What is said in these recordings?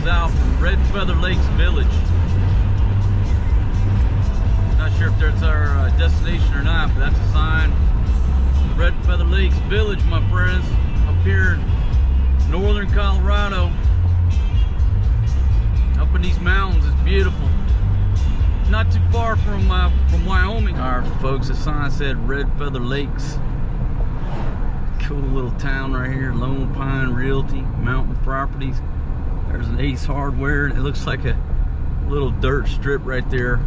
miles out from Red Feather Lakes Village. Not sure if that's our destination or not, but that's a sign. Red Feather Lakes Village, my friends, up here in northern Colorado. Up in these mountains, it's beautiful. Not too far from Wyoming. All right, folks, the sign said Red Feather Lakes. Cool little town right here. Lone Pine Realty, Mountain Properties. There's an Ace Hardware. It looks like a little dirt strip right there.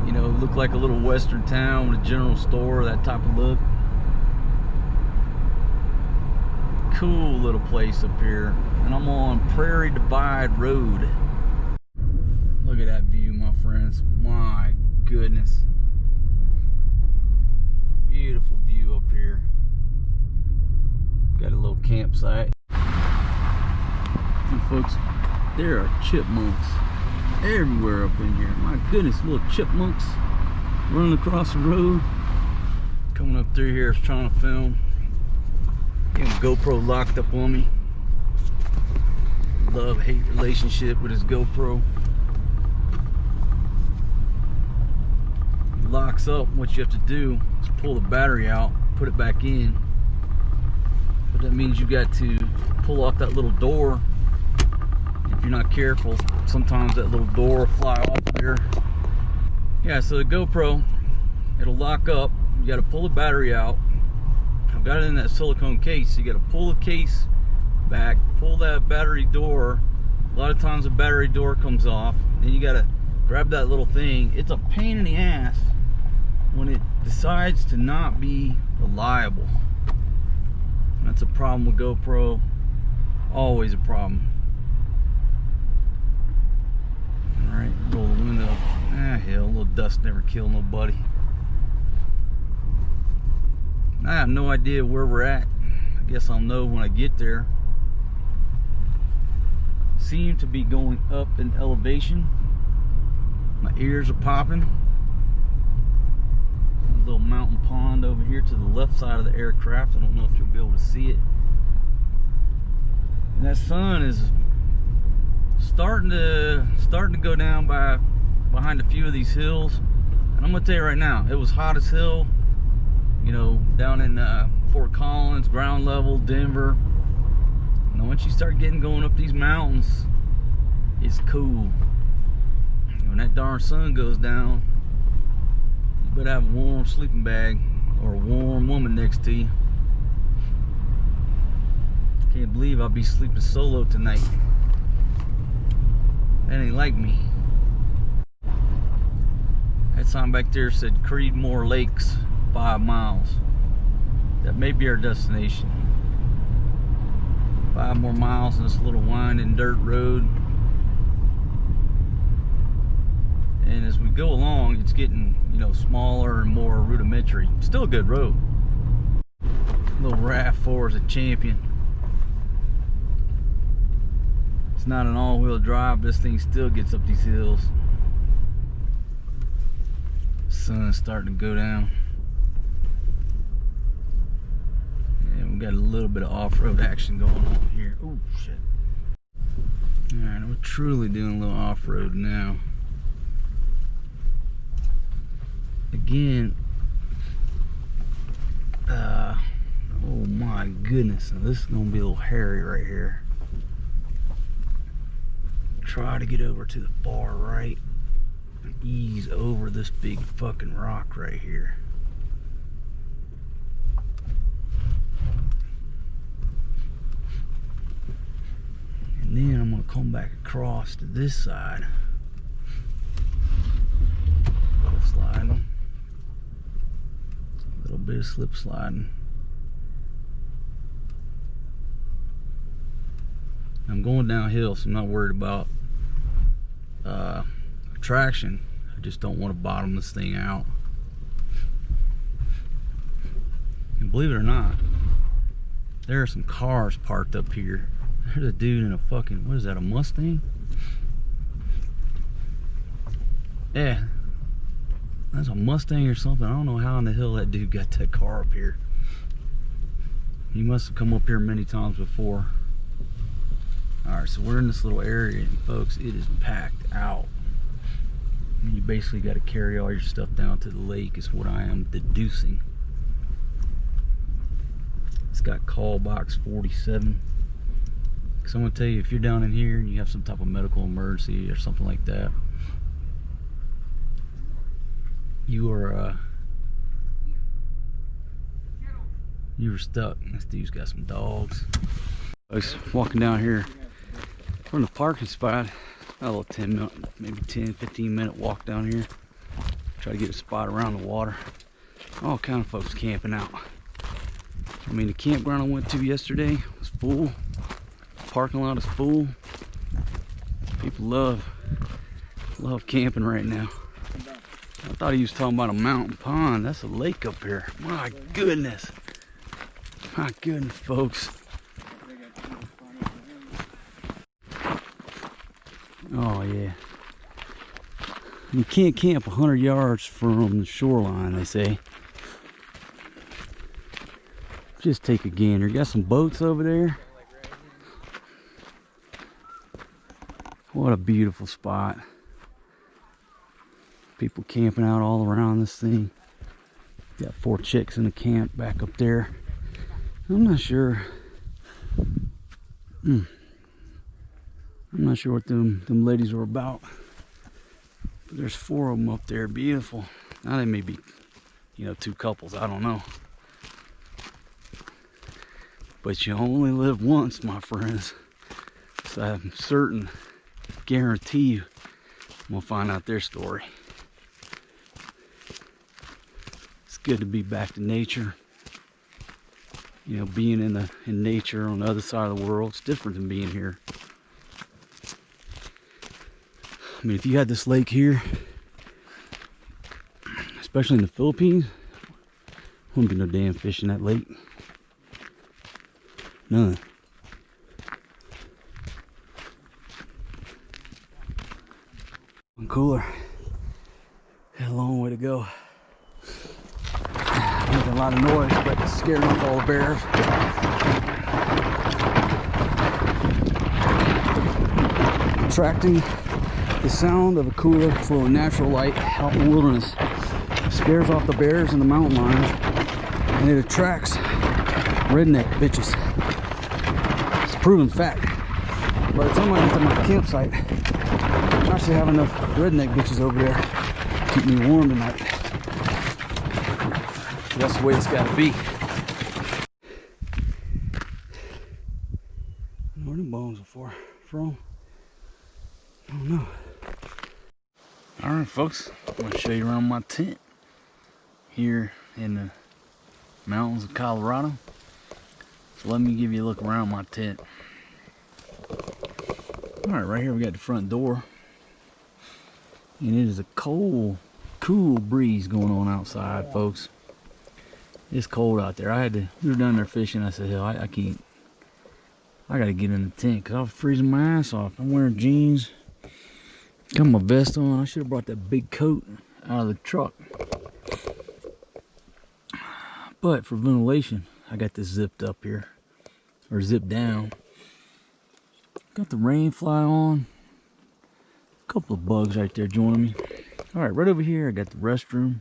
You know, it looked like a little western town with a general store, that type of look. Cool little place up here. And I'm on Prairie Divide Road. Look at that view, my friends. My goodness. Beautiful view up here. Got a little campsite. And folks, there are chipmunks everywhere up in here. My goodness, little chipmunks running across the road. Coming up through here is trying to film. Getting GoPro locked up on me. Love-hate relationship with his GoPro. It locks up. What you have to do is pull the battery out, put it back in. But that means you got to pull off that little door. If you're not careful, sometimes that little door will fly off there. Yeah, so the GoPro, it'll lock up. You got to pull the battery out. I've got it in that silicone case. So you got to pull the case back, pull that battery door. A lot of times the battery door comes off. Then you got to grab that little thing. It's a pain in the ass when it decides to not be reliable. That's a problem with GoPro. Always a problem. Alright, roll the window. Ah, hell, a little dust never killed nobody. I have no idea where we're at. I guess I'll know when I get there. Seem to be going up in elevation. My ears are popping. A little mountain pond over here to the left side of the aircraft. I don't know if you'll be able to see it. And that sun is starting to go down behind a few of these hills. And I'm gonna tell you right now, it was hot as hell. You know, down in Fort Collins, ground level, Denver. And once you start going up these mountains, it's cool. When that darn sun goes down, you better have a warm sleeping bag or a warm woman next to you. Can't believe I'll be sleeping solo tonight. That ain't like me. That sign back there said Creedmoor Lakes, 5 miles. That may be our destination. 5 more miles in this little winding dirt road. And as we go along, it's getting, you know, smaller and more rudimentary. Still a good road. Little RAV4 is a champion. It's not an all-wheel drive. This thing still gets up these hills. Sun's starting to go down. And we got a little bit of off-road action going on here. Oh shit. Alright, we're truly doing a little off-road now. Again, oh my goodness, now this is gonna be a little hairy right here. Try to get over to the far right and ease over this big fucking rock right here. And then I'm gonna come back across to this side. A little sliding. A little bit of slip sliding. I'm going downhill, so I'm not worried about traction. I just don't want to bottom this thing out. And believe it or not, there are some cars parked up here. There's a dude in a fucking, what is that, a Mustang? Yeah, that's a Mustang or something. I don't know how in the hell that dude got that car up here. He must have come up here many times before. Alright, Alright, so we're in this little area, and folks, it is packed out. I mean, you basically got to carry all your stuff down to the lake, is what I am deducing. It's got call box 47. Because I'm going to tell you, if you're down in here and you have some type of medical emergency or something like that, you are stuck. This dude's got some dogs. I was walking down here from the parking spot, a little 10-minute, maybe 10-15 minute walk down here. Try to get a spot around the water. All kind of folks camping out. I mean, the campground I went to yesterday was full. The parking lot is full. People love camping right now. I thought he was talking about a mountain pond. That's a lake up here. My goodness. My goodness, folks. Oh yeah. You can't camp 100 yards from the shoreline, they say. Just take a gander. Got some boats over there. What a beautiful spot. People camping out all around this thing. Got 4 chicks in the camp back up there. I'm not sure. I'm not sure what them ladies were about. But there's 4 of them up there. Beautiful. Now they may be, 2 couples. I don't know. But you only live once, my friends. So I'm certain, guarantee you, we'll find out their story. It's good to be back to nature. Being in nature on the other side of the world, it's different than being here. I mean, if you had this lake here, especially in the Philippines, wouldn't be no damn fish in that lake. None. One cooler. Got a long way to go. Making a lot of noise, but scaring off all the bears. Attracting the sound of a cooler full of natural light out in the wilderness scares off the bears and the mountain lions, and it attracts redneck bitches. It's a proven fact. By the time I get to my campsite, I actually have enough redneck bitches over there to keep me warm tonight. That's the way it's got to be. Where the bones are from? I don't know. Alright, folks, I'm going to show you around my tent here in the mountains of Colorado. So let me give you a look around my tent. Alright, right here we got the front door. And it is a cool breeze going on outside, folks. It's cold out there. We were down there fishing. I said, hell, I can't. I gotta get in the tent because I was freezing my ass off. I'm wearing jeans. Got my vest on. I should have brought that big coat out of the truck. But for ventilation, I got this zipped up here. Or zipped down. Got the rain fly on. A couple of bugs right there joining me. Alright, right over here I got the restroom.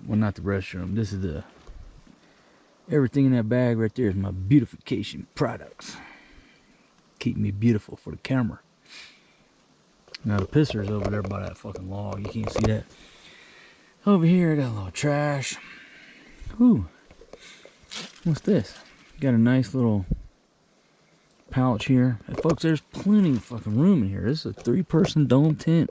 Well, not the restroom. This is the... Everything in that bag right there is my beautification products. Keep me beautiful for the camera. Now the pisser's over there by that fucking log. You can't see that. Over here I got a little trash. Ooh. What's this? Got a nice little pouch here. And folks, there's plenty of fucking room in here. This is a 3-person dome tent.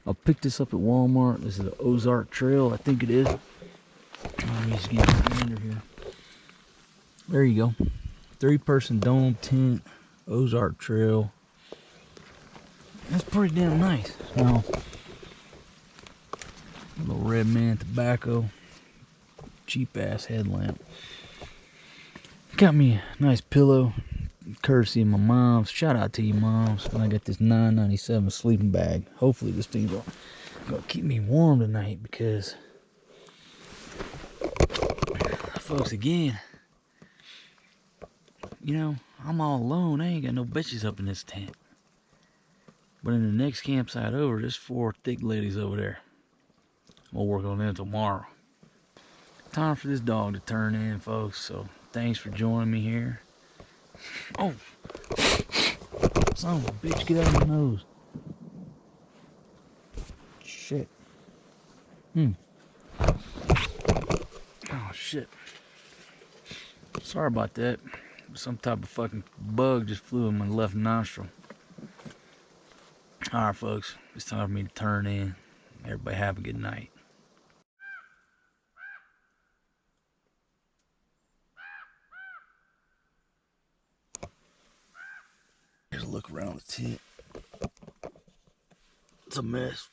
I picked this up at Walmart. This is the Ozark Trail, I think it is. Let me just get this under here. There you go. 3-person dome tent, Ozark Trail. That's pretty damn nice. Now, a little Red Man tobacco, cheap ass headlamp. Got me a nice pillow, courtesy of my mom's. Shout out to you, moms. And I got this $9.97 sleeping bag. Hopefully this thing's gonna keep me warm tonight because, folks, again, you know, I'm all alone. I ain't got no bitches up in this tent. But in the next campsite over, there's 4 thick ladies over there. We'll work on them tomorrow. Time for this dog to turn in, folks. So thanks for joining me here. Oh, son of a bitch, get out of my nose. Shit. Oh shit. Sorry about that. Some type of fucking bug just flew in my left nostril. Alright folks, it's time for me to turn in. Everybody have a good night. Here's a look around the tent. It's a mess.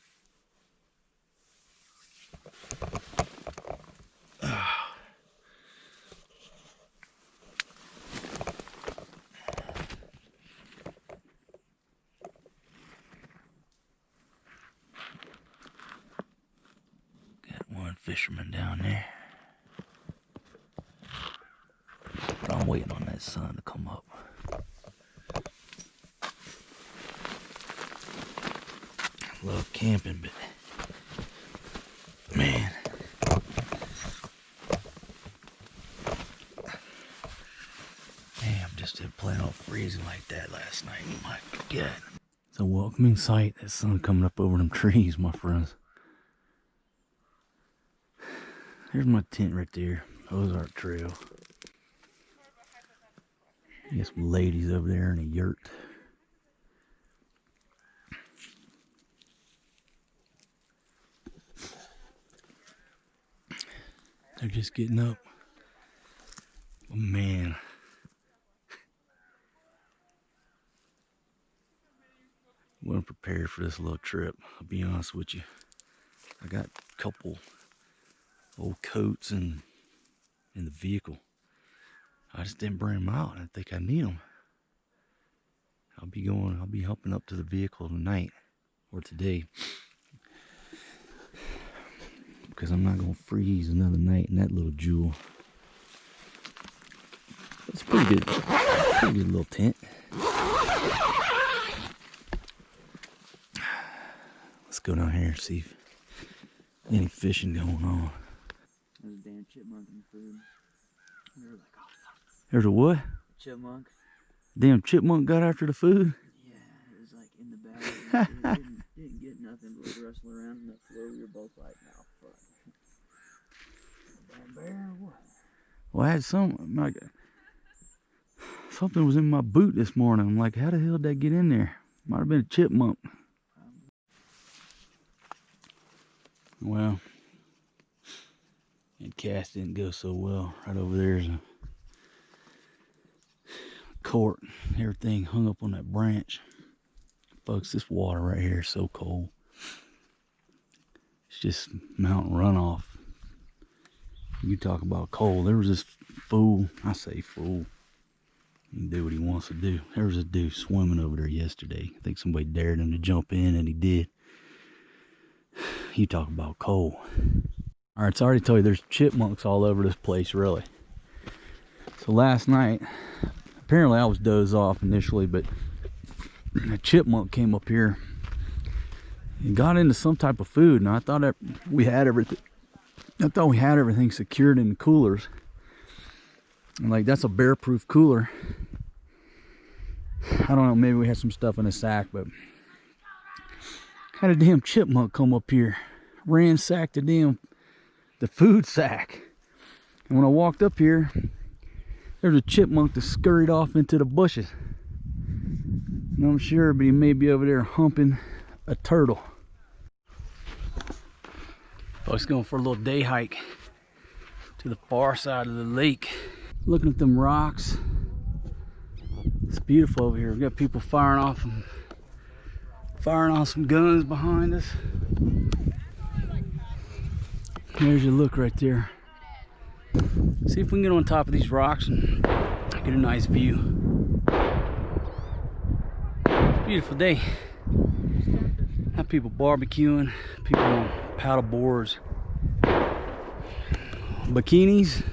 Fisherman down there. But I'm waiting on that sun to come up. I love camping, but man, I'm just didn't plan on freezing like that last night. Oh my God. It's a welcoming sight, that sun coming up over them trees, my friends. There's my tent right there, Ozark Trail. Got some ladies over there in a yurt. They're just getting up. Oh, man. Wasn't prepared for this little trip, I'll be honest with you. I got a couple old coats in the vehicle. I just didn't bring them out. I think I need them. I'll be helping up to the vehicle tonight or today, because I'm not gonna freeze another night in that little jewel. It's pretty good little tent. Let's go down here and see if any fishing going on. There's a damn chipmunk in the food. Like, oh, there's a what? Chipmunk. Damn chipmunk got after the food? Yeah, it was like in the bag. didn't get nothing, but was wrestling around in the floor. We were both like, no, fuck. Damn bear or what? Well, I had something was in my boot this morning. I'm like, how the hell did that get in there? Might have been a chipmunk. Well, that cast didn't go so well. Right over there's a court. Everything hung up on that branch. Folks, this water right here is so cold. It's just mountain runoff. You talk about cold. There was this fool, I say fool, he can do what he wants to do. There was a dude swimming over there yesterday. I think somebody dared him to jump in, and he did. You talk about cold. All right, so I already told you there's chipmunks all over this place, really. So last night, apparently I was dozed off initially, but a chipmunk came up here and got into some type of food, and I thought we had everything. I thought we had everything secured in the coolers. And like, that's a bear-proof cooler. I don't know, maybe we had some stuff in a sack, but had a damn chipmunk come up here, ransacked the food sack. And when I walked up here, there's a chipmunk that scurried off into the bushes. And I'm sure, but he may be over there humping a turtle. I was going for a little day hike to the far side of the lake. Looking at them rocks. It's beautiful over here. We've got people firing off some guns behind us. There's your look right there. See if we can get on top of these rocks and get a nice view. It's a beautiful day. Have people barbecuing, people on paddle boards, bikinis,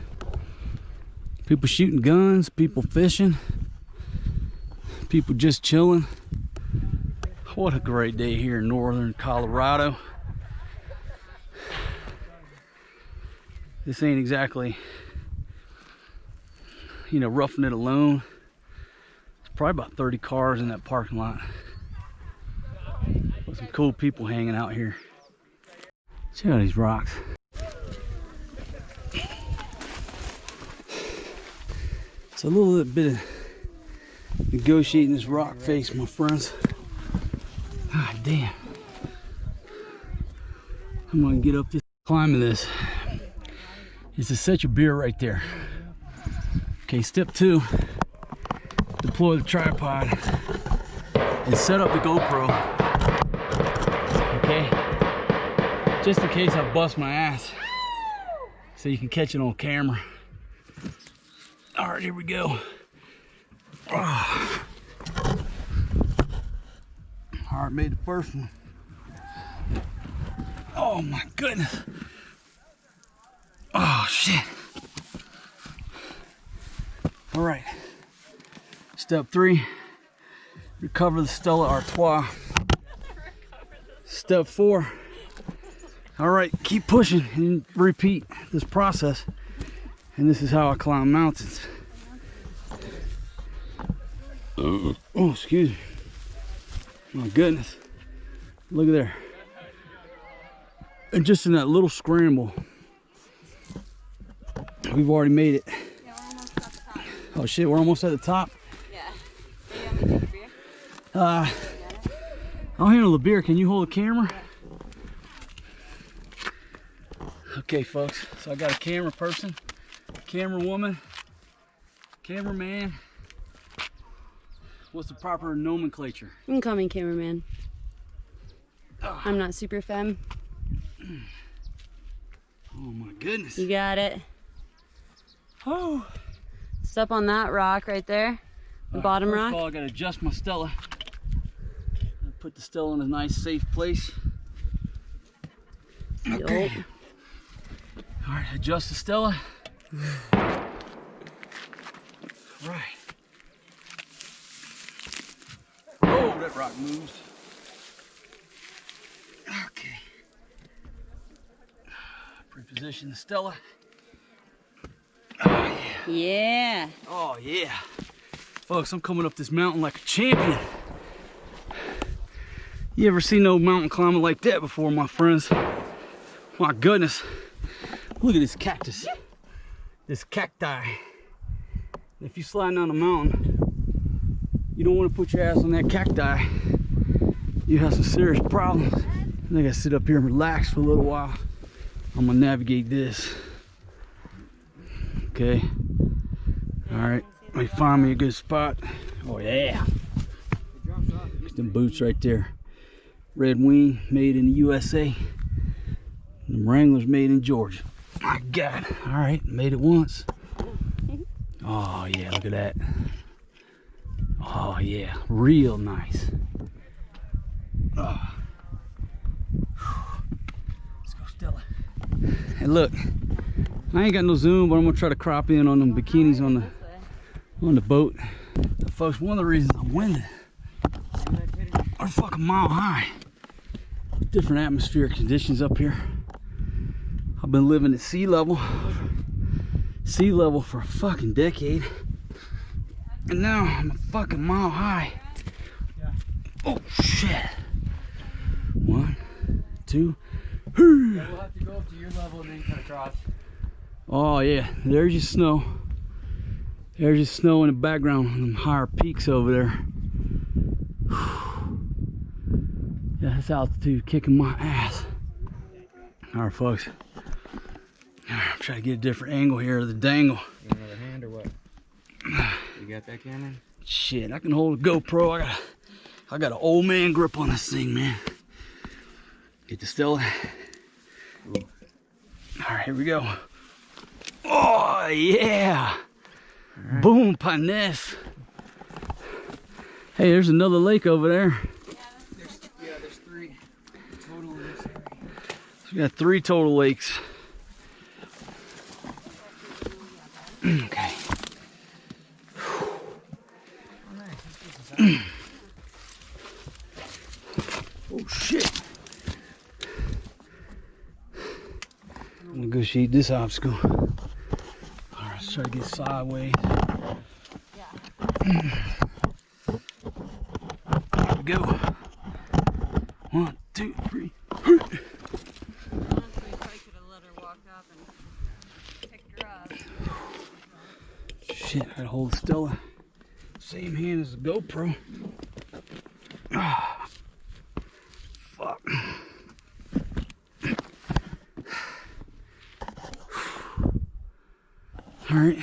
People shooting guns, people fishing, people just chilling. What a great day here in northern Colorado. This ain't exactly, you know, roughing it alone. There's probably about 30 cars in that parking lot. With some cool people hanging out here. Check out these rocks. It's a little bit of negotiating this rock face, my friends. God damn. I'm gonna get up this, climbing this. Is to set your beer right there. Okay, step 2, deploy the tripod and set up the GoPro. Okay, just in case I bust my ass, so you can catch it on camera. All right, here we go. Oh. All right, made the first one. Oh my goodness. Oh shit. All right, step 3, recover the Stella Artois. Step 4, all right, keep pushing and repeat this process. And this is how I climb mountains. Oh, excuse me. My goodness, look at there. And just in that little scramble, we've already made it. Yeah, we're almost at the top. Oh shit, we're almost at the top. Yeah. Are you gonna take a beer? I'll handle the beer. Can you hold the camera? Okay, folks. So I got a camera person, camera woman, cameraman. What's the proper nomenclature? You can call me cameraman. I'm not super femme. Oh my goodness. You got it. Oh. Step on that rock right there. The bottom First rock. of all, I gotta adjust my Stella. Put the Stella in a nice, safe place. Okay. Yup. All right, adjust the Stella. Right. Oh, that rock moves. Okay. Reposition the Stella. Oh yeah. Yeah. Oh yeah. Folks, I'm coming up this mountain like a champion. You ever seen no mountain climbing like that before, my friends? My goodness. Look at this cactus. This cacti. If you slide down the mountain, you don't want to put your ass on that cacti. You have some serious problems. I gotta sit up here and relax for a little while. I'm gonna navigate this. Okay. All right. Let me find me a good spot. Oh yeah. Them boots right there. Red Wing, made in the USA. Them Wranglers made in Georgia. My God. All right, made it once. Oh yeah, look at that. Oh yeah, real nice. Oh. Let's go, Stella. Hey, look. I ain't got no zoom, but I'm gonna try to crop in on them bikinis on the boat. Now, folks, one of the reasons I'm winded are fucking mile high. Different atmospheric conditions up here. I've been living at sea level for a fucking decade, and now I'm a fucking mile high. Oh shit. 1, 2. Yeah, we'll have to go up to your level and then cut across. Oh yeah, there's your snow. There's your snow in the background on them higher peaks over there. Yeah, this altitude kicking my ass. All right, folks. I'm trying to get a different angle here of the dangle. You want another hand or what? You got that camera? Shit, I can hold a GoPro. I got an old man grip on this thing, man. Get the Stella. Ooh. All right, here we go. Oh yeah! Right. Boom, Panes. Hey, there's another lake over there. There's 3 total in this area. So we got 3 total lakes. Okay. Oh shit. Negotiate this obstacle. Alright, let's try to get sideways. Here we go. 1, 2, 3. Honestly, if I could have let her walk up and picked her up. Shit, I gotta hold Stella. Same hand as the GoPro. Ah, fuck. Alright,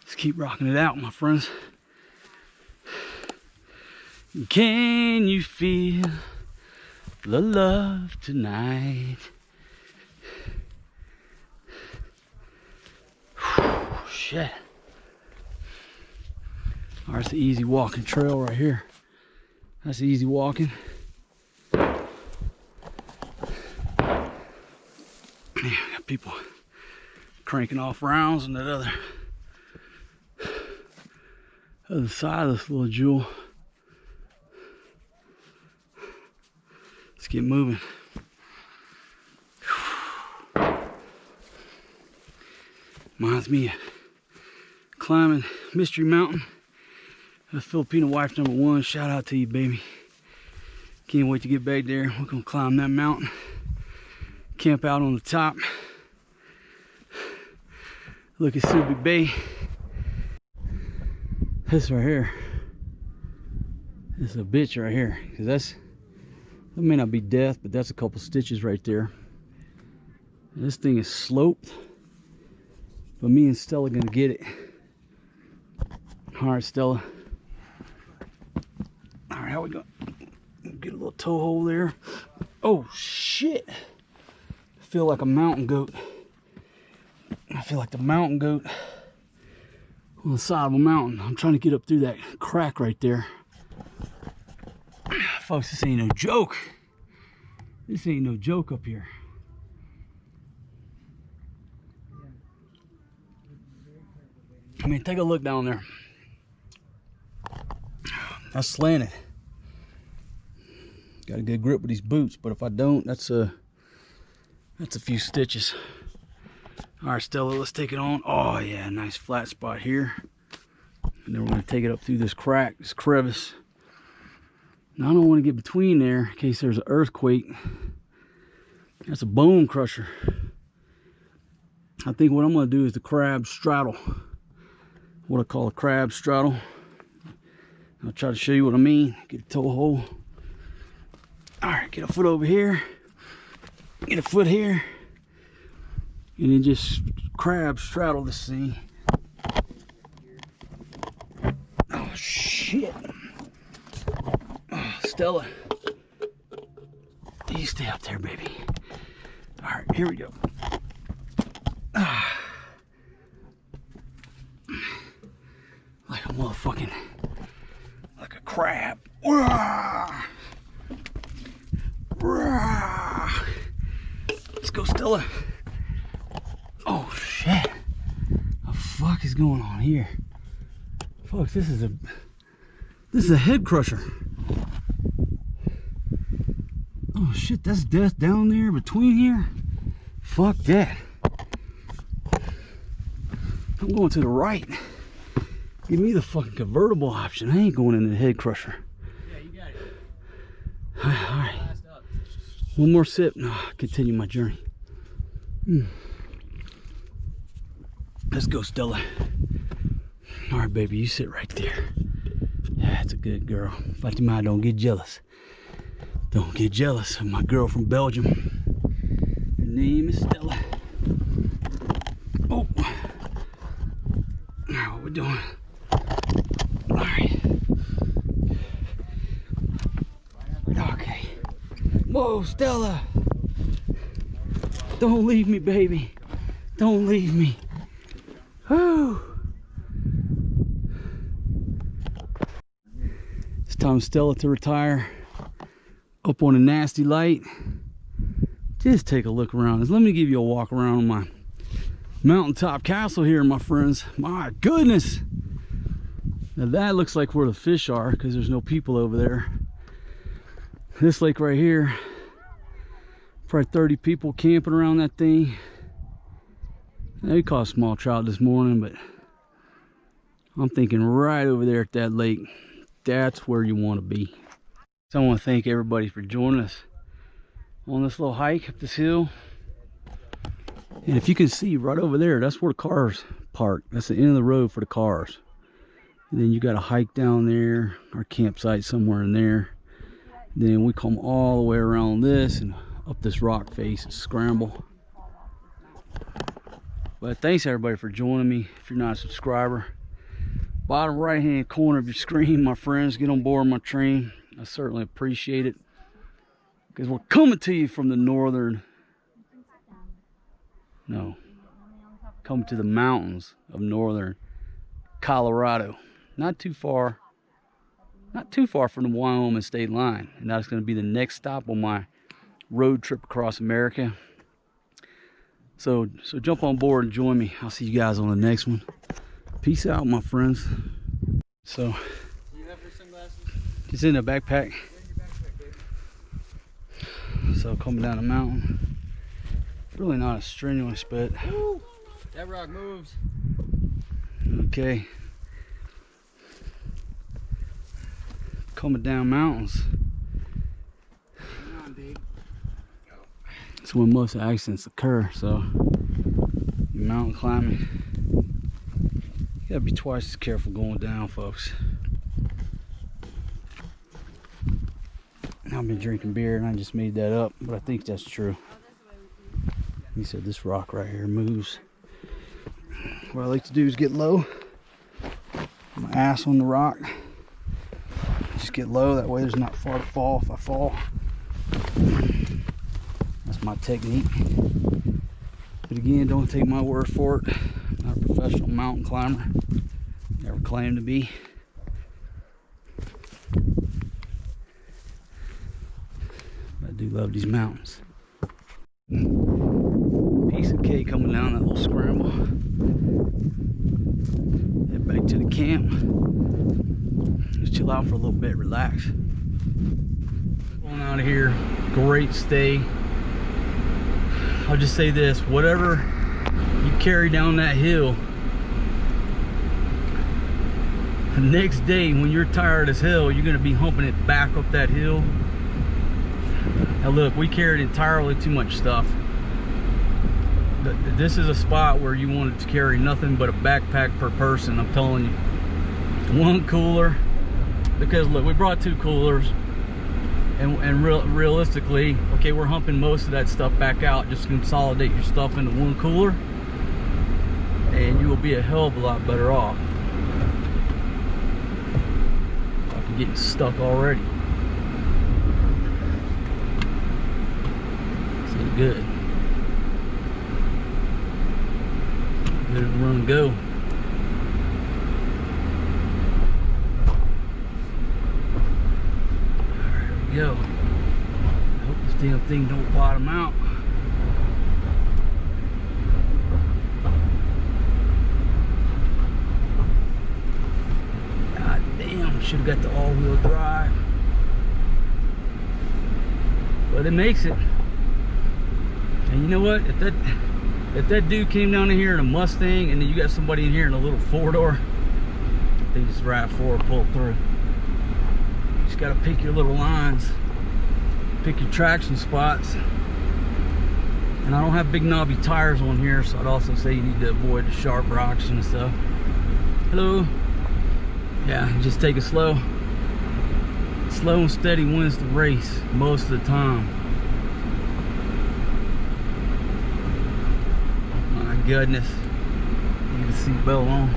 let's keep rocking it out, my friends. Can you feel the love tonight? Shit. All right, it's the easy walking trail right here. That's easy walking. Man, got people cranking off rounds on that other side of this little jewel. Let's get moving. Reminds me of climbing Mystery Mountain. That's Filipino wife number 1. Shout out to you, baby. Can't wait to get back there. We're gonna climb that mountain. Camp out on the top. Look at Subic Bay. This right here. This is a bitch right here. Cause that may not be death, but that's a couple stitches right there. And this thing is sloped. But me and Stella are gonna get it. All right, Stella. All right, how we go? Get a little toe hole there. Oh shit! I feel like a mountain goat. I feel like the mountain goat on the side of a mountain. I'm trying to get up through that crack right there. Folks, this ain't no joke. This ain't no joke up here. I mean, take a look down there. That's slanted. Got a good grip with these boots, but if I don't, that's a few stitches. All right, Stella, let's take it on. Oh yeah, nice flat spot here. And then we're gonna take it up through this crack, this crevice. Now I don't want to get between there in case there's an earthquake. That's a bone crusher. I think what I'm gonna do is the crab straddle. What I call a crab straddle. I'll try to show you what I mean. Get a toe hole. All right, get a foot over here. Get a foot here. And then just crab straddle this thing. Oh shit. Oh, Stella. You stay up there, baby. All right, here we go. Like a motherfucking, like a crab. Let's go, Stella. Oh shit. The fuck is going on here? Folks, this is a head crusher. Oh shit, that's death down there between here. Fuck that. I'm going to the right. Give me the fucking convertible option. I ain't going in the head crusher. Yeah, you got it. All right. One more sip and I'll continue my journey. Let's go, Stella. All right, baby, you sit right there. That's a good girl. Fatima, don't get jealous. Don't get jealous of my girl from Belgium. Her name is Stella. Oh. Now what we're doing. All right. Okay. Whoa, Stella. Don't leave me, baby. Don't leave me. Whew. It's time Stella to retire. Up on a nasty light. Just take a look around. Let me give you a walk around my mountaintop castle here, my friends. My goodness. Now that looks like where the fish are because there's no people over there. This lake right here, probably 30 people camping around that thing. They caught small trout this morning, but I'm thinking right over there at that lake, that's where you want to be. So I want to thank everybody for joining us on this little hike up this hill. And if you can see right over there, that's where the cars park. That's the end of the road for the cars. And then you got to hike down there, our campsite somewhere in there. Then we come all the way around this and up this rock face and scramble. But thanks everybody for joining me. If you're not a subscriber, bottom right hand corner of your screen, my friends, get on board my train. I certainly appreciate it, because we're coming to you from the coming to the mountains of northern Colorado. Not too far from the Wyoming state line. And that's going to be the next stop on my road trip across America. So jump on board and join me. I'll see you guys on the next one. Peace out, my friends. So, Do you have your sunglasses? It's in the backpack. In your backpack, baby. So coming down the mountain, really not as strenuous, but Woo! That rock moves. okay. Coming down mountains. Come on, babe. That's when most accidents occur. So mountain climbing, you gotta be twice as careful going down, folks. I've been drinking beer and I just made that up, but I think that's true. He said this rock right here moves. What I like to do is get low, my ass on the rock, just get low, that way there's not far to fall if I fall. That's my technique. But again, don't take my word for it. I'm not a professional mountain climber, never claimed to be. I do love these mountains. Piece of cake coming down that little scramble. Head back to the camp. Just chill out for a little bit, relax. Going out of here, great stay. I'll just say this, whatever you carry down that hill, the next day when you're tired as hell, you're gonna be humping it back up that hill. Now look, we carried entirely too much stuff. This is a spot where you wanted to carry nothing but a backpack per person, I'm telling you. One cooler, because look, we brought 2 coolers, and realistically, okay, we're humping most of that stuff back out. Just consolidate your stuff into 1 cooler, and you will be a hell of a lot better off. I'm getting stuck already. Good. Good to run and go. There we go. I hope this damn thing don't bottom out. God damn, should have got the all-wheel drive. But it makes it. And you know what? If that dude came down in here in a Mustang, and then you got somebody in here in a little 4-door, they just ride forward, pull through. You just gotta pick your little lines, pick your traction spots. And I don't have big knobby tires on here, so I'd also say you need to avoid the sharp rocks and stuff. Hello. Yeah, just take it slow. Slow and steady wins the race most of the time. Goodness, need a seatbelt on.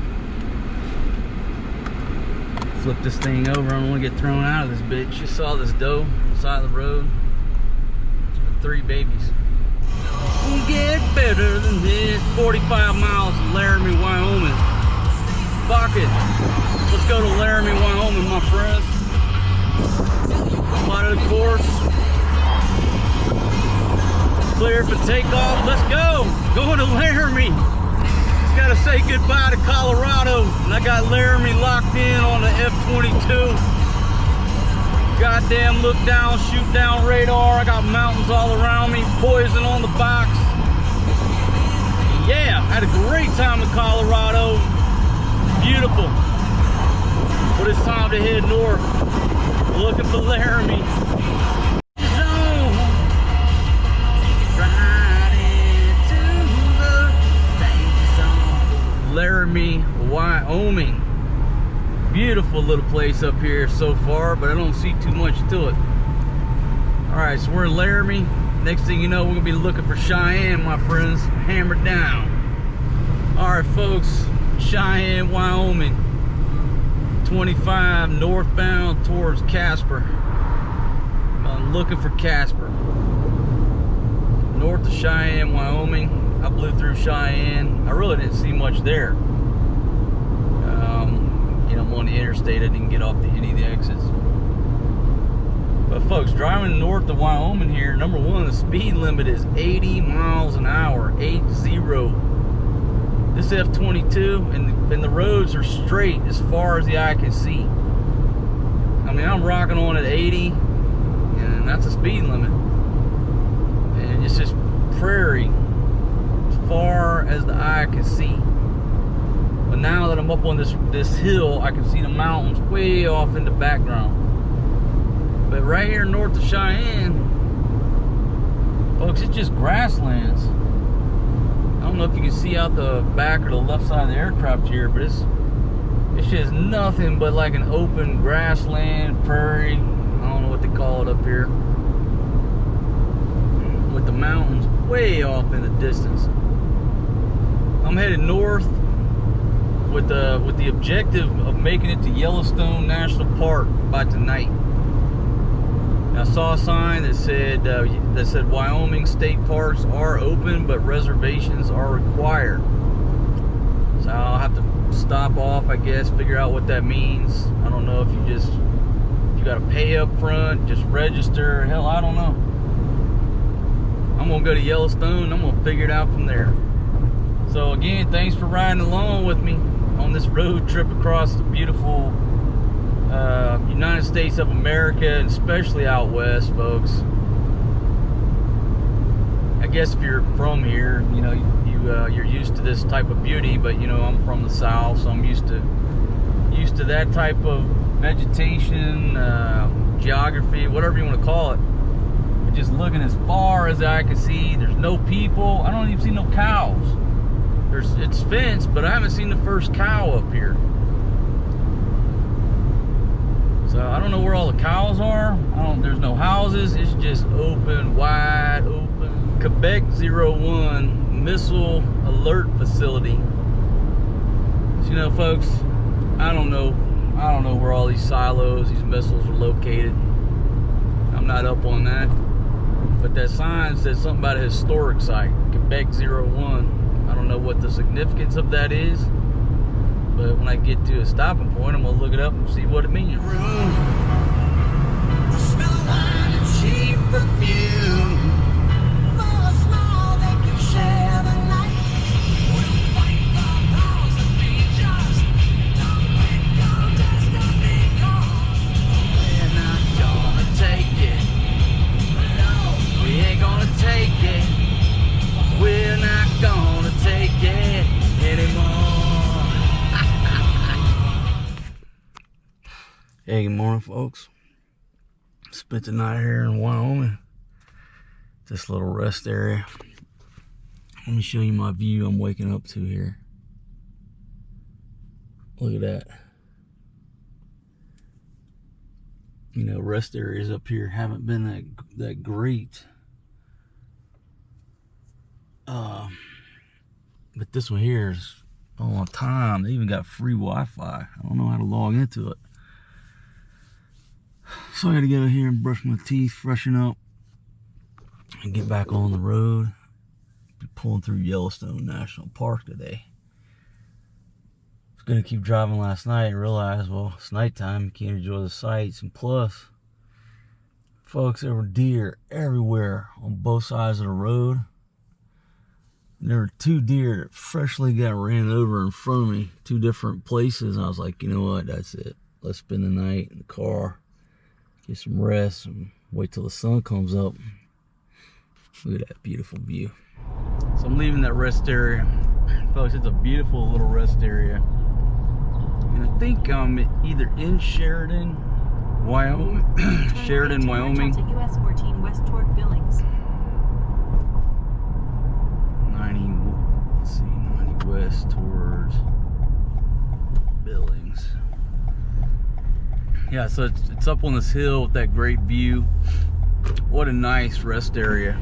Flip this thing over, I don't want to get thrown out of this bitch. Just saw this doe on the side of the road with 3 babies. Won't get better than this. 45 miles to Laramie, Wyoming. Fuck it. Let's go to Laramie, Wyoming, my friends. Plotted a course. Clear for takeoff. Let's go. Going to Laramie. Gotta say goodbye to Colorado, and I got Laramie locked in on the F-22. Goddamn look down, shoot down radar. I got mountains all around me, poison on the box. Yeah, had a great time in Colorado. Beautiful. But it's time to head north. Looking for Laramie. Laramie, Wyoming. Beautiful little place up here so far, but I don't see too much to it. Alright, so we're in Laramie. Next thing you know, we're gonna be looking for Cheyenne, my friends. Hammered down. Alright folks, Cheyenne, Wyoming. 25 northbound towards Casper. I'm looking for Casper. North of Cheyenne, Wyoming. I blew through Cheyenne. I really didn't see much there. You know, I'm on the interstate. I didn't get off any of the exits. But folks, driving north of Wyoming here, number one, the speed limit is 80 miles an hour. 80. This F-22, and the roads are straight as far as the eye can see. I mean, I'm rocking on at 80, and that's the speed limit. And it's just prairie as far as the eye can see. But now that I'm up on this hill, I can see the mountains way off in the background. But right here north of Cheyenne, folks, it's just grasslands. I don't know if you can see out the back or the left side of the aircraft here, but it's just nothing but like an open grassland, prairie. I don't know what they call it up here. With the mountains way off in the distance. I'm headed north with the objective of making it to Yellowstone National Park by tonight. I saw a sign that said Wyoming state parks are open, but reservations are required. So I'll have to stop off, I guess, figure out what that means. I don't know if you got to pay up front, just register. Hell, I don't know. I'm gonna go to Yellowstone. I'm gonna figure it out from there. So again, thanks for riding along with me on this road trip across the beautiful United States of America, and especially out west, folks. I guess if you're from here, you know, you're used to this type of beauty, but you know, I'm from the south, so I'm used to that type of vegetation, geography, whatever you want to call it. But just looking as far as I can see, there's no people. I don't even see no cows. It's fenced, but I haven't seen the first cow up here. So I don't know where all the cows are. There's no houses. It's just open, wide open. Quebec 01 Missile Alert Facility. So, you know, folks, I don't know where all these silos, these missiles are located. I'm not up on that. But that sign says something about a historic site, Quebec 01. I don't know what the significance of that is, but when I get to a stopping point, I'm gonna look it up and see what it means. Smell wine and cheap perfume. We're not gonna take it anymore. Hey, good morning, folks. Spent the night here in Wyoming. This little rest area. Let me show you my view I'm waking up to here. Look at that. You know, rest areas up here haven't been that great. But this one here is on time. They even got free Wi-Fi. I don't know how to log into it. So I gotta get out here and brush my teeth, freshen up, and get back on the road. Be pulling through Yellowstone National Park today. I was gonna keep driving last night and realized, well, it's nighttime, you can't enjoy the sights. And plus, folks, there were deer everywhere on both sides of the road. there were 2 deer that freshly got ran over in front of me, 2 different places. I was like, you know what, that's it. Let's spend the night in the car, get some rest, and wait till the sun comes up. Look at that beautiful view. So I'm leaving that rest area. Folks, it's a beautiful little rest area. And I think I'm either in Sheridan, Wyoming. Sheridan, Wyoming. At U.S. 14 west toward Billings. 90, let's see, 90 west towards Billings. Yeah, so it's up on this hill with that great view. What a nice rest area.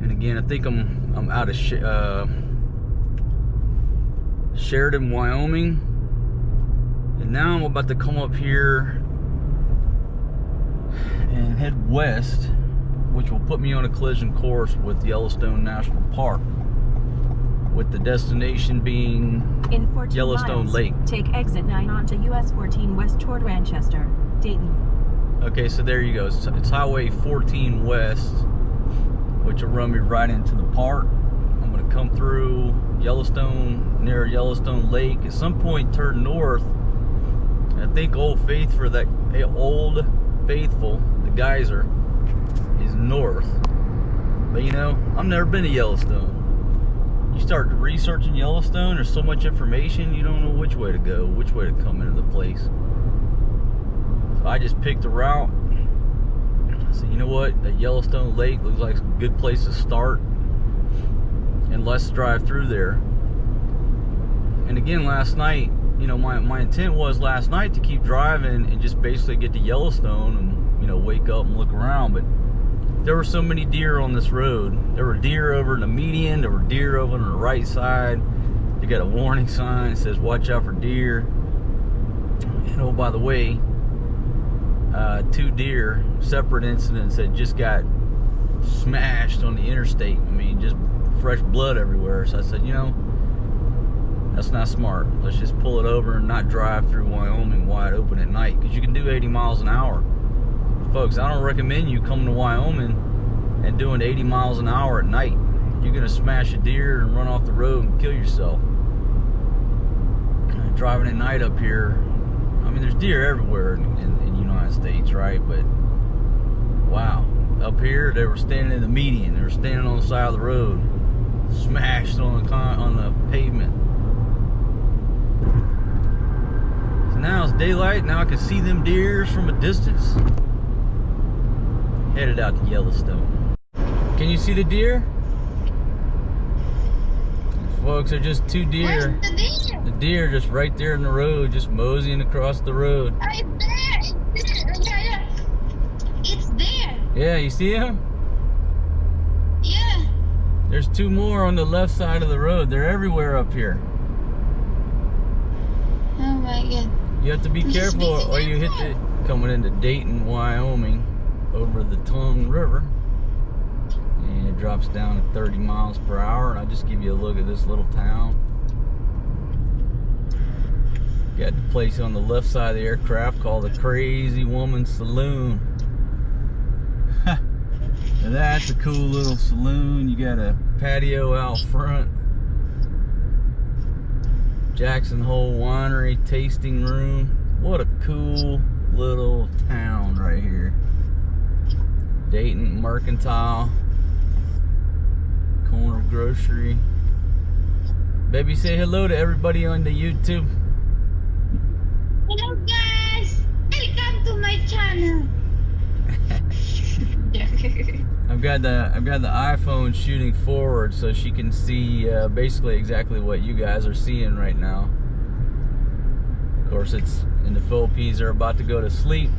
And again, I think I'm out of Sheridan, Wyoming. And now I'm about to come up here and head west, which will put me on a collision course with Yellowstone National Park, with the destination being in 14 Yellowstone miles, Lake. Take exit 9 onto US 14 west toward Manchester, Dayton. Okay, so there you go. It's Highway 14 west, which will run me right into the park. I'm going to come through Yellowstone, near Yellowstone Lake. At some point turn north. I think Old Faithful, the geyser, is north. But you know, I've never been to Yellowstone. You start researching Yellowstone, there's so much information, you don't know which way to go, which way to come into the place. So I just picked a route. I said, you know what, that Yellowstone Lake looks like a good place to start, and let's drive through there. And again, last night, you know, my intent was last night to keep driving and just basically get to Yellowstone and, you know, wake up and look around. But there were so many deer on this road. There were deer over in the median. There were deer over on the right side. You got a warning sign that says watch out for deer. And oh, by the way, 2 deer, separate incidents, that just got smashed on the interstate. I mean, just fresh blood everywhere. So I said, you know, that's not smart. Let's just pull it over and not drive through Wyoming wide open at night, because you can do 80 miles an hour. Folks, I don't recommend you coming to Wyoming and doing 80 miles an hour at night. You're gonna smash a deer and run off the road and kill yourself. Driving at night up here, I mean, there's deer everywhere in the United States, right? But wow, up here they were standing in the median. They were standing on the side of the road, smashed on the pavement. Now it's daylight. Now I can see them deers from a distance. Headed out to Yellowstone. Can you see the deer? Folks, they're just 2 deer. Where's the deer? The deer just right there in the road, just moseying across the road. Oh, it's there. Yeah. It's there. Yeah, you see them? Yeah. There's 2 more on the left side of the road. They're everywhere up here. Oh my god. You have to be careful or you hit the coming into Dayton, Wyoming, over the Tongue River, and it drops down at 30 miles per hour. And I'll just give you a look at this little town. Got the place on the left side of the aircraft called the Crazy Woman Saloon. And that's a cool little saloon. You got a patio out front. Jackson Hole Winery tasting room. What a cool little town right here. Dayton Mercantile. Corner Grocery. Baby, say hello to everybody on the YouTube. Hello guys. Welcome to my channel. I've got the iPhone shooting forward so she can see basically exactly what you guys are seeing right now. Of course, it's in the Philippines. They're about to go to sleep,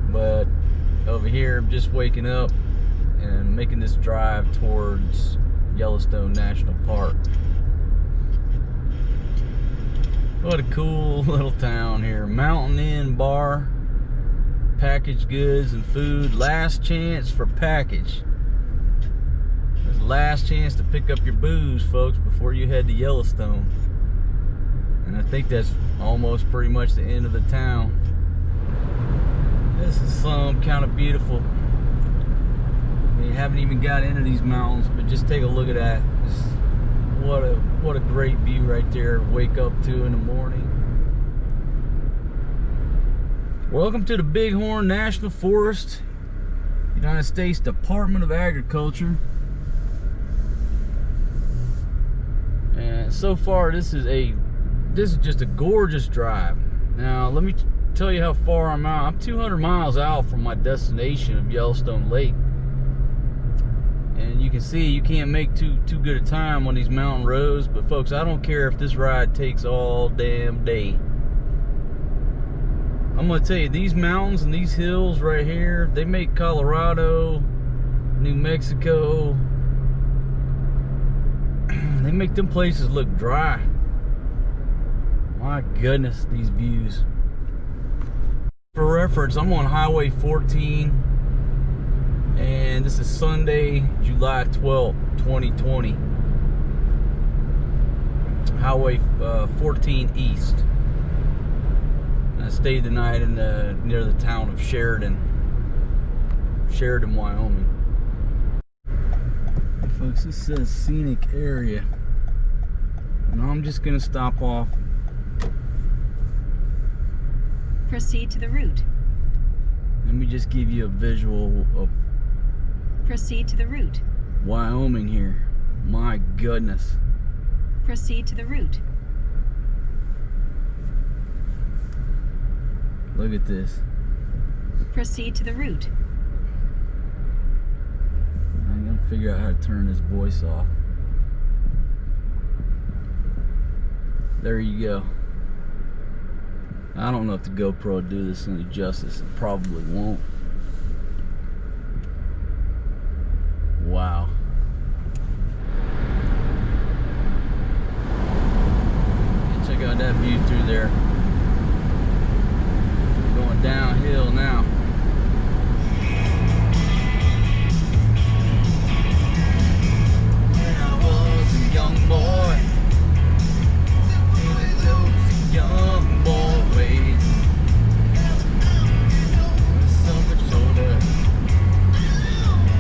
but over here I'm just waking up and making this drive towards Yellowstone National Park. What a cool little town here. Mountain Inn Bar. Packaged goods and food. Last chance for package. It's the last chance to pick up your booze, folks, before you head to Yellowstone. And I think that's almost pretty much the end of the town. This is some kind of beautiful. I We haven't even got into these mountains, but just take a look at that. Just what a great view right there. Wake up to in the morning. Welcome to the Bighorn National Forest, United States Department of Agriculture. And so far, this is just a gorgeous drive. Now, let me tell you how far I'm out. I'm 200 miles out from my destination of Yellowstone Lake. And you can see you can't make too good a time on these mountain roads, but folks, I don't care if this ride takes all damn day. I'm gonna tell you, these mountains and these hills right here, they make Colorado, New Mexico, they make them places look dry. My goodness, these views. For reference, I'm on Highway 14, and this is Sunday, July 12th, 2020. Highway 14 East. I stayed the night in near the town of Sheridan, Wyoming. Folks, this says scenic area, and I'm just gonna stop off. Proceed to the route. Let me just give you a visual of Proceed to the route. Wyoming here. My goodness. Proceed to the route. Look at this. Proceed to the route. I'm gonna figure out how to turn this voice off. There you go. I don't know if the GoPro will do this any justice. It probably won't. Wow. Check out that view through there. Going downhill now. When I was a young boy, those young boy ways, so much older.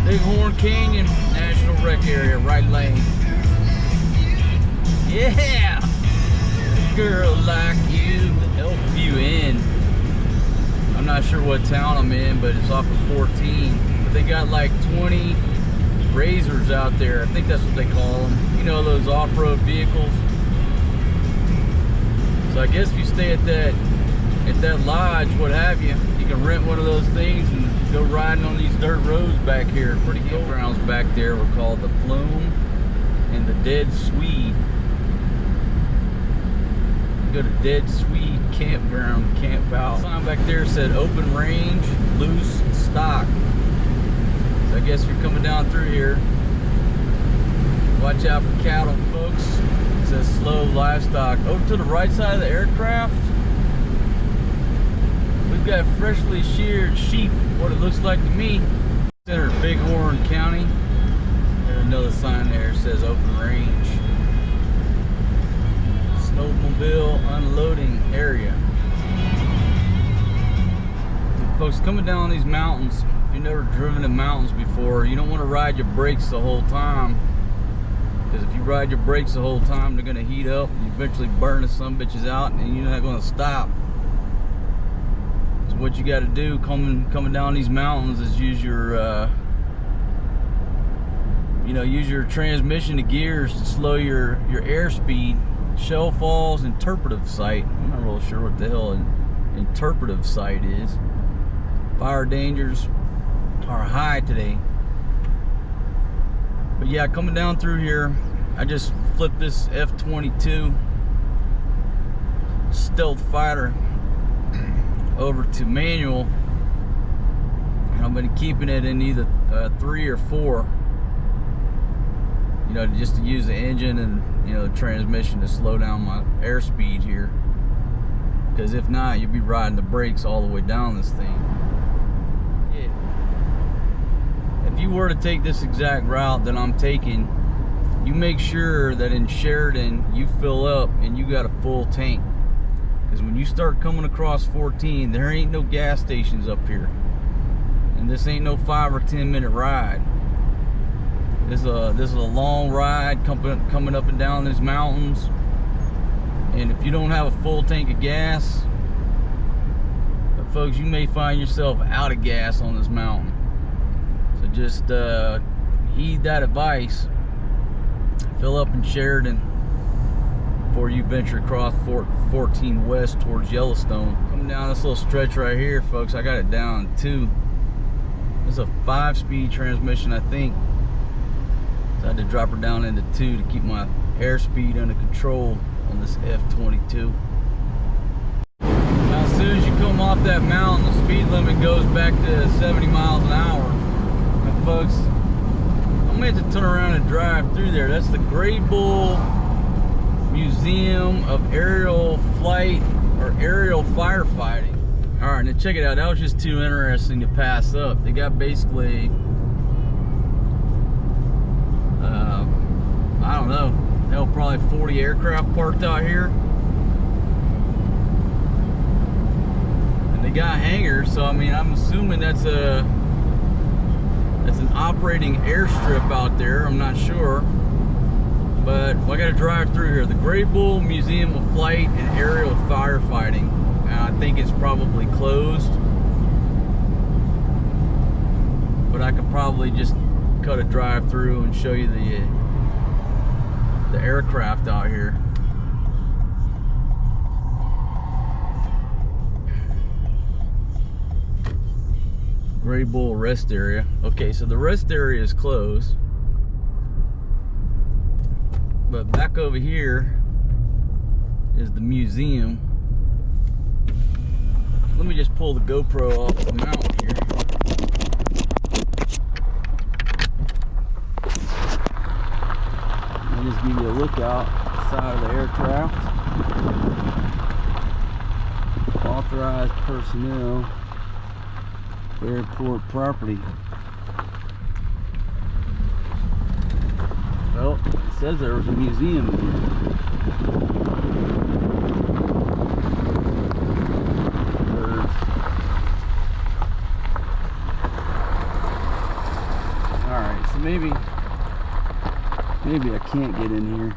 Bighorn Canyon National Rec Area, right lane. Yeah! A girl like you to help you in. I'm not sure what town I'm in, but it's off of 14. But they got like 20 razors out there. I think that's what they call them. You know, those off-road vehicles. So I guess if you stay at that lodge, what have you, you can rent one of those things and go riding on these dirt roads back here. Pretty cool. Campgrounds back there were called the Flume and the Dead Swede. Go to Dead Swede Campground, camp out. Sign back there said open range, loose stock. So I guess if you're coming down through here, watch out for cattle, folks. It says slow livestock. Over to the right side of the aircraft, we've got freshly sheared sheep, what it looks like to me. Center of Bighorn County. There's another sign there that says open range. Snowmobile unloading area. Folks, coming down these mountains, if you've never driven in mountains before, you don't want to ride your brakes the whole time, because if you ride your brakes the whole time, they're going to heat up and you eventually burn the son bitches out, and you're not going to stop. So what you got to do coming down these mountains is use your use your transmission to gears to slow your airspeed. Shell falls, interpretive sight. I'm not really sure what the hell an interpretive sight is. Fire dangers are high today. But yeah, coming down through here, I just flipped this F-22 stealth fighter over to manual, and I've been keeping it in either 3 or 4. You know, just to use the engine and, you know, the transmission to slow down my airspeed here. Because if not, you'll be riding the brakes all the way down this thing. Yeah. If you were to take this exact route that I'm taking, you make sure that in Sheridan you fill up and you got a full tank. Because when you start coming across 14, there ain't no gas stations up here. And this ain't no 5 or 10 minute ride. This is a long ride coming up and down these mountains. And if you don't have a full tank of gas, folks, you may find yourself out of gas on this mountain. So just heed that advice. Fill up in Sheridan before you venture across 14 West towards Yellowstone. Coming down this little stretch right here, folks, I got it down to 2. It's a 5-speed transmission, I think. So I had to drop her down into 2 to keep my airspeed under control on this F-22. Now, as soon as you come off that mountain, the speed limit goes back to 70 miles an hour. Now, folks, I'm going to have to turn around and drive through there. That's the Greybull Museum of Aerial Flight or Aerial Firefighting. All right, now check it out. That was just too interesting to pass up. They got basically, I don't know, hell, probably 40 aircraft parked out here. And they got hangars, so I mean, I'm assuming that's an operating airstrip out there. I'm not sure. But I gotta drive through here. The Greybull Museum of Flight and Aerial Firefighting. I think it's probably closed. But I could probably just cut a drive through and show you the aircraft out here. Greybull rest area. Okay, so the rest area is closed. But back over here is the museum. Let me just pull the GoPro off the mount here. I'll just give you a look out side of the aircraft. Authorized personnel, airport property. Well, it says there was a museum in here. Birds. Alright, so maybe I can't get in here.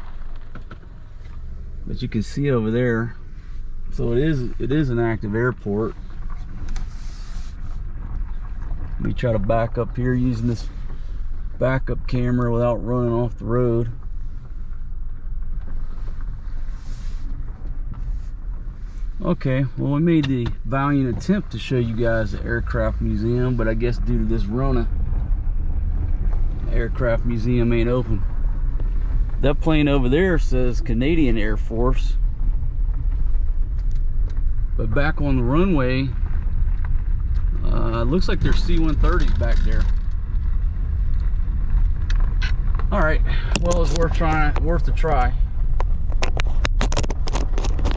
But you can see over there. So it is an active airport. Let me try to back up here using this backup camera without running off the road. Okay, well, we made the valiant attempt to show you guys the aircraft museum, but I guess due to this Rona, the aircraft museum ain't open. That plane over there says Canadian Air Force, but back on the runway, looks like there's C-130s back there. All right, well, it's worth a try.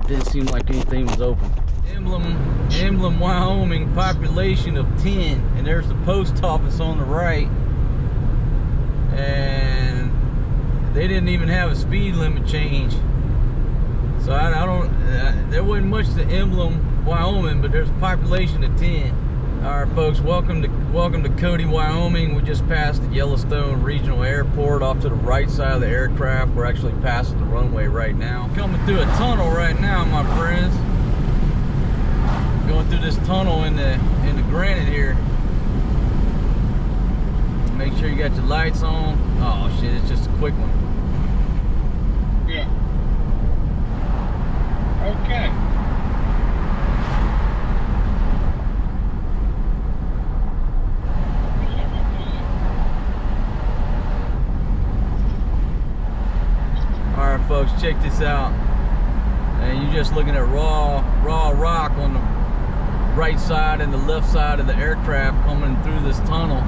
Didn't seem like anything was open. Emblem, Wyoming, population of 10, and there's the post office on the right. And they didn't even have a speed limit change. So I don't. There wasn't much to Emblem, Wyoming, but there's a population of 10. All right, folks, welcome to Cody, Wyoming. We just passed the Yellowstone Regional Airport off to the right side of the aircraft. We're actually passing the runway right now. Coming through a tunnel right now, my friends. Going through this tunnel in the granite here. Make sure you got your lights on. Oh shit, it's just a quick one. Yeah. Okay. Alright folks, check this out. And you're just looking at raw rock on the right side and the left side of the aircraft coming through this tunnel.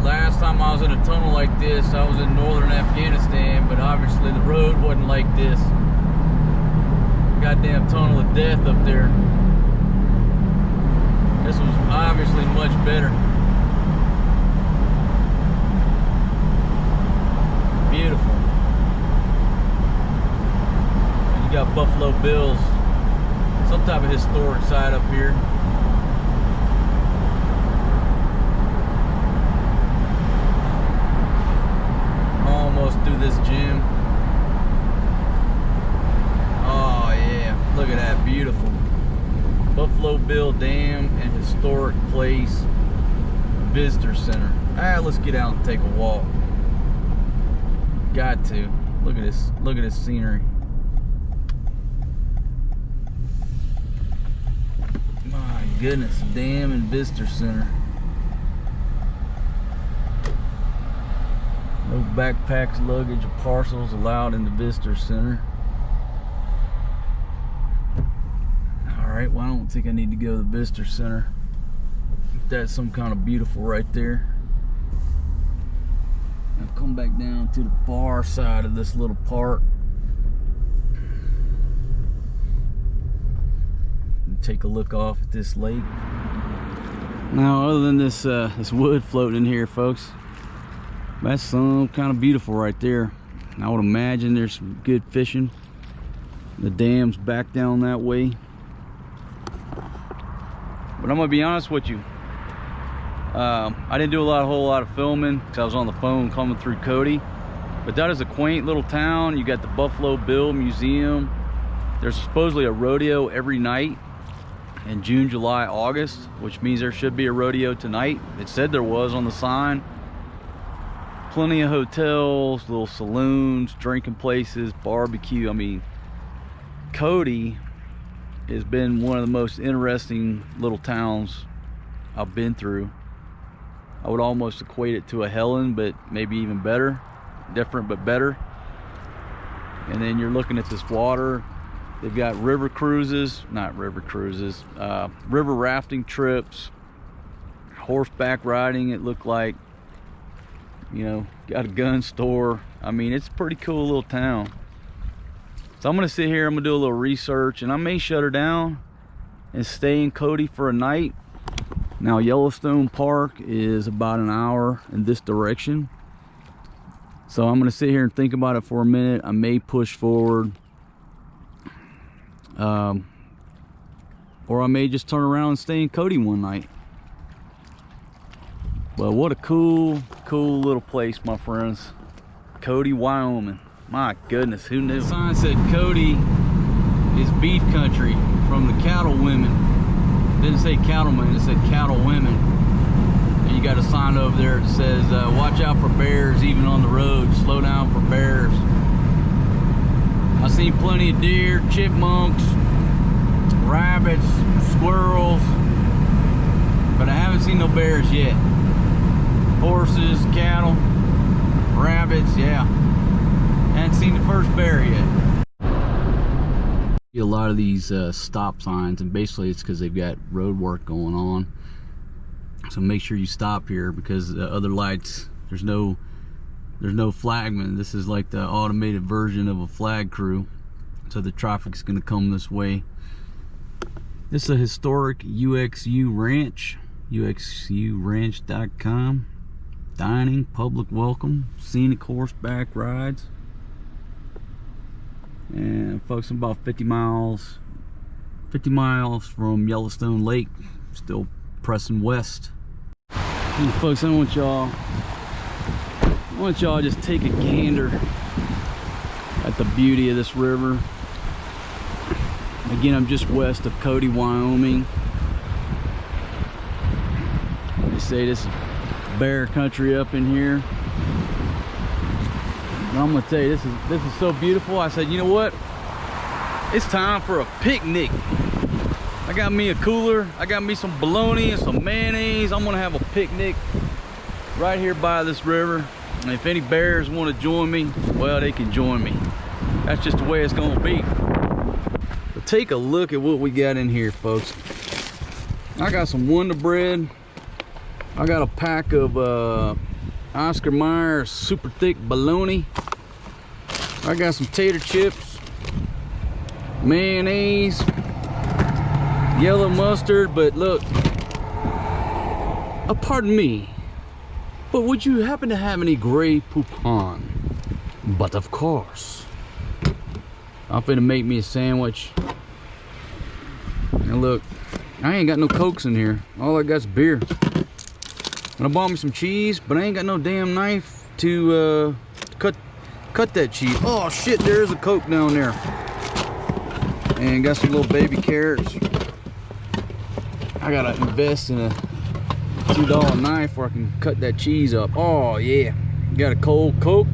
Last time I was in a tunnel like this, I was in northern Afghanistan, but obviously the road wasn't like this. Goddamn tunnel of death up there. This was obviously much better. Beautiful. And you got Buffalo Bills, some type of historic site up here. almost through this gym. Oh yeah, look at that, beautiful. Buffalo Bill Dam and Historic Place Visitor Center. Alright, let's get out and take a walk. Got to. Look at this scenery. My goodness, Dam and Visitor Center. No backpacks, luggage, or parcels allowed in the Visitor Center. Alright, well I don't think I need to go to the Visitor Center. That's some kind of beautiful right there. I'll come back down to the far side of this little park. And take a look off at this lake. Now other than this this wood floating in here, folks, that's some kind of beautiful right there. I would imagine there's some good fishing. The dam's back down that way. But I'm gonna be honest with you. I didn't do a whole lot of filming because I was on the phone coming through Cody. But that is a quaint little town. You got the Buffalo Bill Museum. There's supposedly a rodeo every night in June, July, August, which means there should be a rodeo tonight. It said there was on the sign. Plenty of hotels, little saloons, drinking places, barbecue. I mean, Cody has been one of the most interesting little towns I've been through. I would almost equate it to a Helen, but maybe even better. Different but better. And then you're looking at this water. They've got river cruises, not river cruises, river rafting trips, horseback riding, it looked like. You know, got a gun store. I mean, it's a pretty cool little town. So I'm gonna sit here, I'm gonna do a little research, and I may shut her down and stay in Cody for a night. Now Yellowstone Park is about an hour in this direction. So I'm gonna sit here and think about it for a minute. I may push forward. Or I may just turn around and stay in Cody one night. But what a cool little place, my friends. Cody, Wyoming. My goodness, who knew? The sign said Cody is beef country from the cattle women. It didn't say cattlemen, it said cattle women. And you got a sign over there that says, watch out for bears even on the road. Slow down for bears. I've seen plenty of deer, chipmunks, rabbits, squirrels, but I haven't seen no bears yet. Horses, cattle, rabbits, yeah. Haven't seen the first bear yet. A lot of these stop signs, and basically it's because they've got road work going on. So make sure you stop here, because the other lights, there's no flagman. This is like the automated version of a flag crew. So the traffic's gonna come this way. This is a historic U.S.A. ranch, uxuranch.com. Dining, public welcome, scenic horseback rides. And folks, I'm about 50 miles from Yellowstone Lake, still pressing west. And folks, I want y'all to just take a gander at the beauty of this river. Again, I'm just west of Cody, Wyoming. They say this is bear country up in here. But I'm gonna tell you, this is so beautiful. I said, you know what? It's time for a picnic. I got me a cooler, I got me some bologna and some mayonnaise. I'm gonna have a picnic right here by this river. And if any bears want to join me, well, they can join me. That's just the way it's gonna be. But take a look at what we got in here, folks. I got some Wonder Bread. I got a pack of Oscar Mayer super thick bologna. I got some tater chips, mayonnaise, yellow mustard. But look, pardon me, but would you happen to have any Grey Poupon? But of course. I'm finna make me a sandwich. And look, I ain't got no Cokes in here. All I got's beer. And I bought me some cheese, but I ain't got no damn knife to cut cut that cheese. Oh shit, there is a Coke down there. And got some little baby carrots. I gotta invest in a $2 knife where I can cut that cheese up. Oh yeah, got a cold Coke.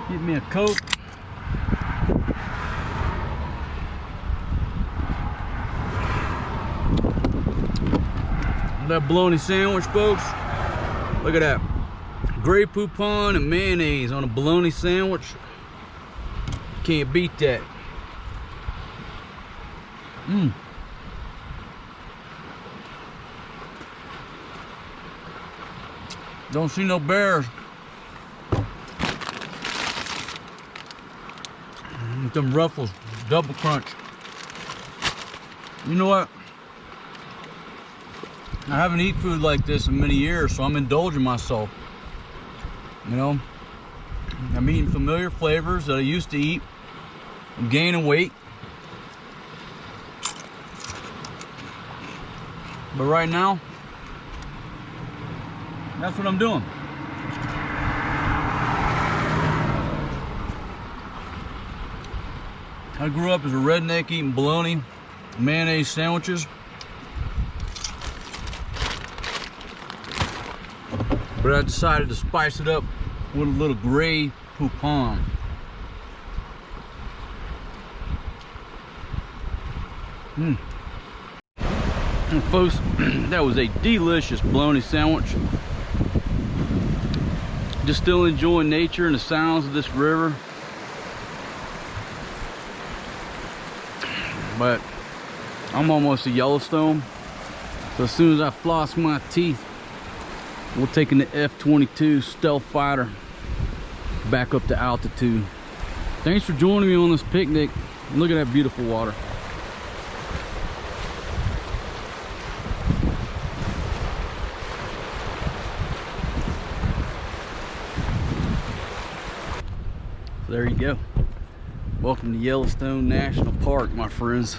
Get me a Coke. That bologna sandwich, folks. Look at that. Grey poupon and mayonnaise on a bologna sandwich. Can't beat that. Mmm. Don't see no bears. Them Ruffles, double crunch. You know what? I haven't eaten food like this in many years, so I'm indulging myself. You know, I'm eating familiar flavors that I used to eat. I'm gaining weight. But right now, that's what I'm doing. I grew up as a redneck eating bologna, mayonnaise sandwiches. But I decided to spice it up with a little Grey poupon. And folks, that was a delicious bologna sandwich. Just still enjoying nature and the sounds of this river. But I'm almost to Yellowstone, so as soon as I floss my teeth, we're taking the F-22 stealth fighter back up to altitude. Thanks for joining me on this picnic. Look at that beautiful water. There you go. Welcome to Yellowstone National Park, my friends.